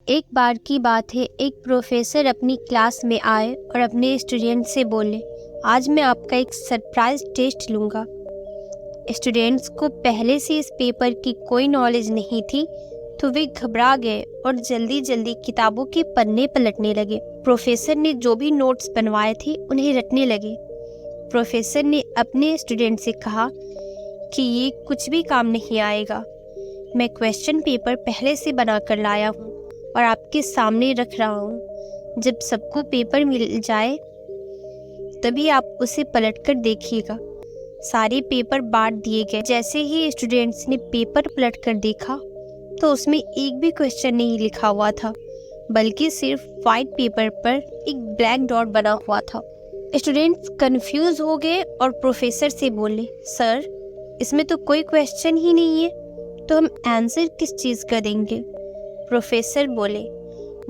एक बार की बात है, एक प्रोफेसर अपनी क्लास में आए और अपने स्टूडेंट से बोले, आज मैं आपका एक सरप्राइज टेस्ट लूँगा। स्टूडेंट्स को पहले से इस पेपर की कोई नॉलेज नहीं थी, तो वे घबरा गए और जल्दी जल्दी किताबों के पन्ने पलटने लगे। प्रोफेसर ने जो भी नोट्स बनवाए थे उन्हें रटने लगे। प्रोफेसर ने अपने स्टूडेंट से कहा कि ये कुछ भी काम नहीं आएगा। मैं क्वेश्चन पेपर पहले से बना कर लाया हूँ और आपके सामने रख रहा हूँ। जब सबको पेपर मिल जाए तभी आप उसे पलटकर देखिएगा। सारे पेपर बांट दिए गए। जैसे ही स्टूडेंट्स ने पेपर पलटकर देखा तो उसमें एक भी क्वेश्चन नहीं लिखा हुआ था, बल्कि सिर्फ वाइट पेपर पर एक ब्लैक डॉट बना हुआ था। स्टूडेंट्स कंफ्यूज हो गए और प्रोफेसर से बोले, सर इसमें तो कोई क्वेश्चन ही नहीं है, तो हम आंसर किस चीज़ का देंगे? प्रोफेसर बोले,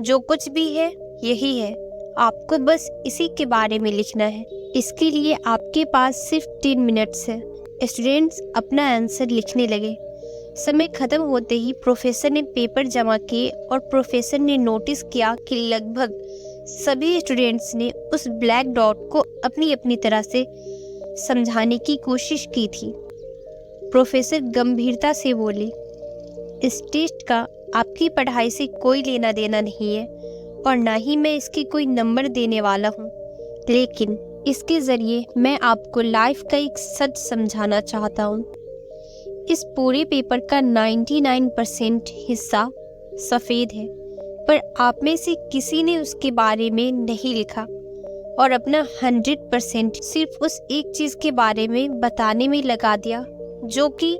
जो कुछ भी है यही है, आपको बस इसी के बारे में लिखना है। इसके लिए आपके पास सिर्फ 3 मिनट्स है। स्टूडेंट्स अपना आंसर लिखने लगे। समय खत्म होते ही प्रोफेसर ने पेपर जमा किए और प्रोफेसर ने नोटिस किया कि लगभग सभी स्टूडेंट्स ने उस ब्लैक डॉट को अपनी अपनी तरह से समझाने की कोशिश की थी। प्रोफेसर गंभीरता से बोले, इस टेस्ट का आपकी पढ़ाई से कोई लेना देना नहीं है और ना ही मैं इसके कोई नंबर देने वाला हूँ, लेकिन इसके ज़रिए मैं आपको लाइफ का एक सच समझाना चाहता हूँ। इस पूरे पेपर का 99% हिस्सा सफ़ेद है, पर आप में से किसी ने उसके बारे में नहीं लिखा और अपना 100% सिर्फ उस एक चीज़ के बारे में बताने में लगा दिया जो कि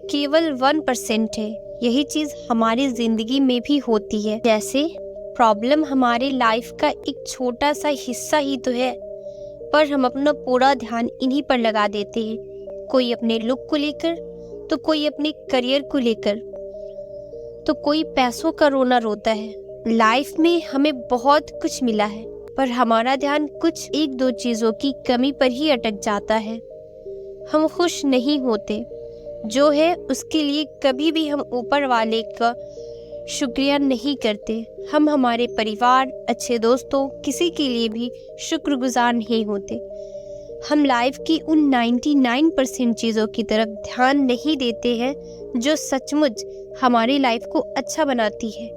केवल 1% है। यही चीज़ हमारी ज़िंदगी में भी होती है। जैसे प्रॉब्लम हमारे लाइफ का एक छोटा सा हिस्सा ही तो है, पर हम अपना पूरा ध्यान इन्हीं पर लगा देते हैं। कोई अपने लुक को लेकर, तो कोई अपने करियर को लेकर, तो कोई पैसों का रोना रोता है। लाइफ में हमें बहुत कुछ मिला है, पर हमारा ध्यान कुछ 1-2 चीज़ों की कमी पर ही अटक जाता है। हम खुश नहीं होते, जो है उसके लिए कभी भी हम ऊपर वाले का शुक्रिया नहीं करते। हम हमारे परिवार, अच्छे दोस्तों, किसी के लिए भी शुक्रगुजार नहीं होते। हम लाइफ की उन 99% चीज़ों की तरफ ध्यान नहीं देते हैं जो सचमुच हमारी लाइफ को अच्छा बनाती है,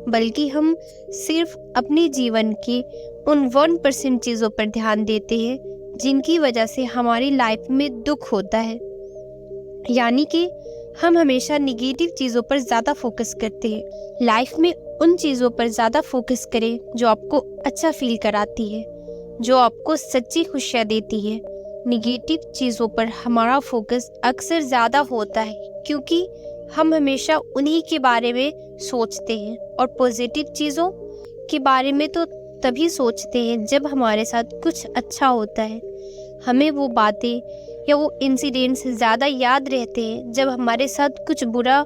बल्कि हम सिर्फ अपने जीवन की उन 1% चीज़ों पर ध्यान देते हैं जिनकी वजह से हमारी लाइफ में दुख होता है। यानी कि हम हमेशा निगेटिव चीज़ों पर ज़्यादा फोकस करते हैं। लाइफ में उन चीज़ों पर ज़्यादा फोकस करें जो आपको अच्छा फील कराती है, जो आपको सच्ची खुशियाँ देती है। निगेटिव चीज़ों पर हमारा फोकस अक्सर ज़्यादा होता है क्योंकि हम हमेशा उन्हीं के बारे में सोचते हैं, और पॉजिटिव चीज़ों के बारे में तो तभी सोचते हैं जब हमारे साथ कुछ अच्छा होता है। हमें वो बातें या वो इंसिडेंट्स ज़्यादा याद रहते हैं जब हमारे साथ कुछ बुरा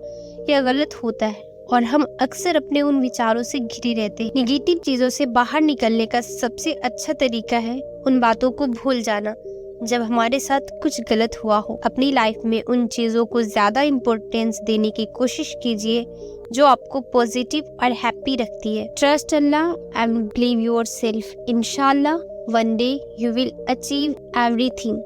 या गलत होता है, और हम अक्सर अपने उन विचारों से घिरे रहते हैं। निगेटिव चीज़ों से बाहर निकलने का सबसे अच्छा तरीका है उन बातों को भूल जाना जब हमारे साथ कुछ गलत हुआ हो। अपनी लाइफ में उन चीज़ों को ज़्यादा इम्पोर्टेंस देने की कोशिश कीजिए जो आपको पॉजिटिव और हैप्पी रखती है। Trust Allah and believe yourself. इंशाल्लाह one day you will achieve everything.